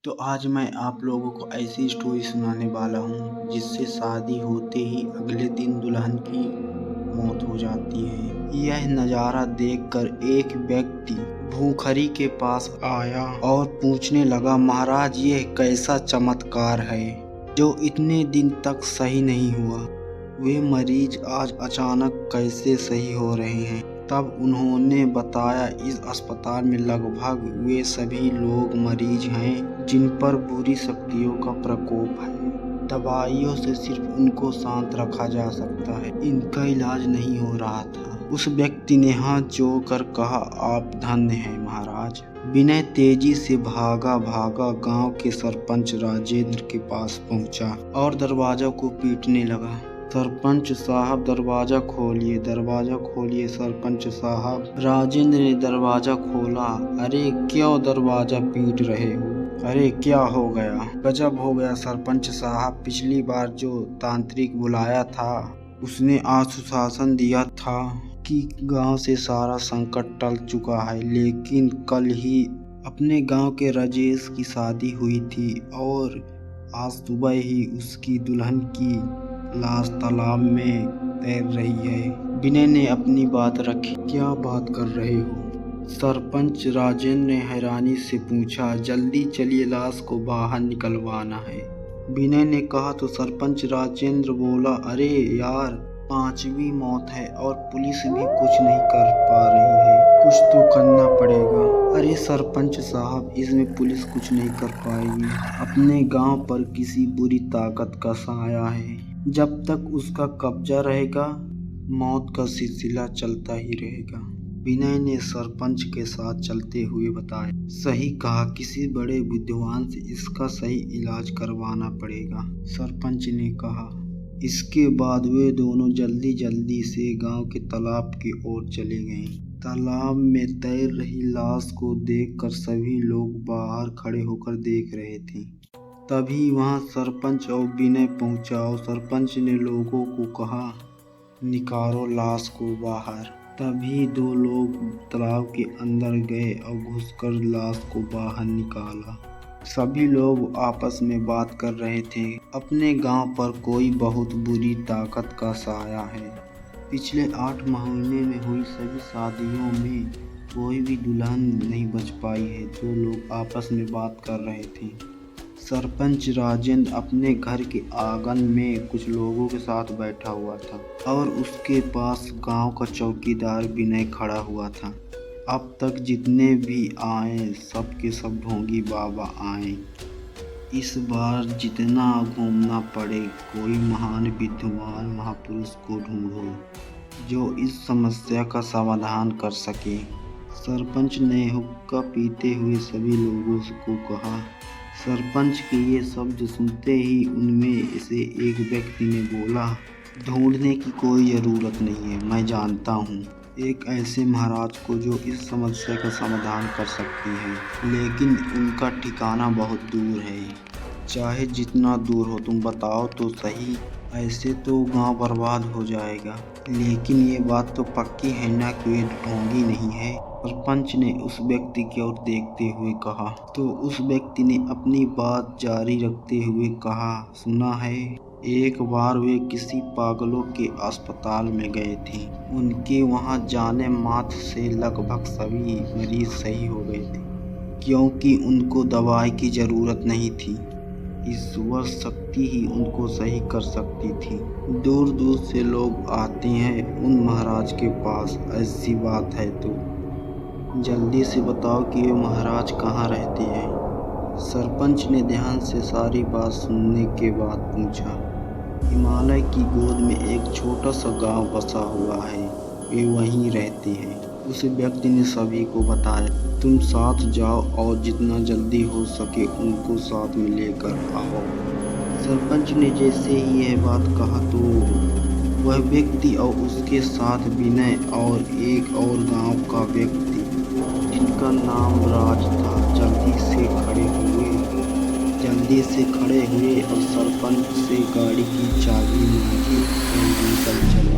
तो आज मैं आप लोगों को ऐसी स्टोरी सुनाने वाला हूँ जिससे शादी होते ही अगले दिन दुल्हन की मौत हो जाती है। यह नज़ारा देखकर एक व्यक्ति भूखरी के पास आया और पूछने लगा, महाराज यह कैसा चमत्कार है जो इतने दिन तक सही नहीं हुआ। वे मरीज आज अचानक कैसे सही हो रहे हैं। तब उन्होंने बताया, इस अस्पताल में लगभग वे सभी लोग मरीज हैं जिन पर बुरी शक्तियों का प्रकोप है। दवाइयों से सिर्फ उनको शांत रखा जा सकता है, इनका इलाज नहीं हो रहा था। उस व्यक्ति ने हाथ जोड़कर कहा, आप धन्य हैं महाराज। विनय तेजी से भागा गांव के सरपंच राजेंद्र के पास पहुंचा और दरवाजा को पीटने लगा। सरपंच साहब दरवाजा खोलिए सरपंच साहब। राजेंद्र ने दरवाजा खोला। अरे क्यों दरवाजा पीट रहे हो? अरे क्या हो गया? गजब हो गया सरपंच साहब, पिछली बार जो तांत्रिक बुलाया था उसने आश्वासन दिया था कि गांव से सारा संकट टल चुका है, लेकिन कल ही अपने गांव के राजेश की शादी हुई थी और आज सुबह ही उसकी दुल्हन की लाश तालाब में तैर रही है। विनय ने अपनी बात रखी। क्या बात कर रहे हो? सरपंच राजेंद्र ने हैरानी से पूछा। जल्दी चलिए, लाश को बाहर निकलवाना है, विनय ने कहा। तो सरपंच राजेंद्र बोला, अरे यार, 5वीं मौत है और पुलिस भी कुछ नहीं कर पा रही है, कुछ तो करना पड़ेगा। अरे सरपंच साहब, इसमें पुलिस कुछ नहीं कर पाएगी। अपने गांव पर किसी बुरी ताकत का साया है, जब तक उसका कब्जा रहेगा मौत का सिलसिला चलता ही रहेगा, विनय ने सरपंच के साथ चलते हुए बताया। सही कहा, किसी बड़े विद्वान से इसका सही इलाज करवाना पड़ेगा, सरपंच ने कहा। इसके बाद वे दोनों जल्दी से गांव के तालाब की ओर चले गए। तालाब में तैर रही लाश को देखकर सभी लोग बाहर खड़े होकर देख रहे थे। तभी वहां सरपंच और विनय पहुंचा और सरपंच ने लोगों को कहा, निकालो लाश को बाहर। तभी 2 लोग तालाब के अंदर गए और घुसकर लाश को बाहर निकाला। सभी लोग आपस में बात कर रहे थे। अपने गांव पर कोई बहुत बुरी ताकत का साया है। पिछले 8 महीने में हुई सभी शादियों में कोई भी दुल्हन नहीं बच पाई है। जो लोग आपस में बात कर रहे थे। सरपंच राजेंद्र अपने घर के आंगन में कुछ लोगों के साथ बैठा हुआ था और उसके पास गांव का चौकीदार विनय खड़ा हुआ था। अब तक जितने भी आए सब के सब ढोंगी बाबा आए। इस बार जितना घूमना पड़े, कोई महान विद्वान महापुरुष को ढूंढो जो इस समस्या का समाधान कर सके। सरपंच ने हुक्का पीते हुए सभी लोगों को कहा। सरपंच के ये शब्द सुनते ही उनमें से एक व्यक्ति ने बोला, ढूंढने की कोई ज़रूरत नहीं है, मैं जानता हूँ एक ऐसे महाराज को जो इस समस्या का समाधान कर सकती है, लेकिन उनका ठिकाना बहुत दूर है। चाहे जितना दूर हो तुम बताओ तो सही, ऐसे तो गांव बर्बाद हो जाएगा। लेकिन ये बात तो पक्की है ना कि वे ढोंगी नहीं है, सरपंच ने उस व्यक्ति की ओर देखते हुए कहा। तो उस व्यक्ति ने अपनी बात जारी रखते हुए कहा, सुना है, एक बार वे किसी पागलों के अस्पताल में गए थे। उनके वहां जाने मात्र से लगभग सभी मरीज सही हो गए थे, क्योंकि उनको दवाई की ज़रूरत नहीं थी। ईश्वर शक्ति ही उनको सही कर सकती थी। दूर दूर से लोग आते हैं उन महाराज के पास। ऐसी बात है तो जल्दी से बताओ कि वे महाराज कहाँ रहते हैं। सरपंच ने ध्यान से सारी बात सुनने के बाद पूछा। हिमालय की गोद में एक छोटा सा गांव बसा हुआ है, वे वहीं रहते हैं, उस व्यक्ति ने सभी को बताया। तुम साथ जाओ और जितना जल्दी हो सके उनको साथ में लेकर आओ। सरपंच ने जैसे ही यह बात कहा तो वह व्यक्ति और उसके साथ विनय और एक और गांव का व्यक्ति जिनका नाम राज था जल्दी से खड़े हुए और सरपंच से गाड़ी की चाबी मांगी और निकल चले।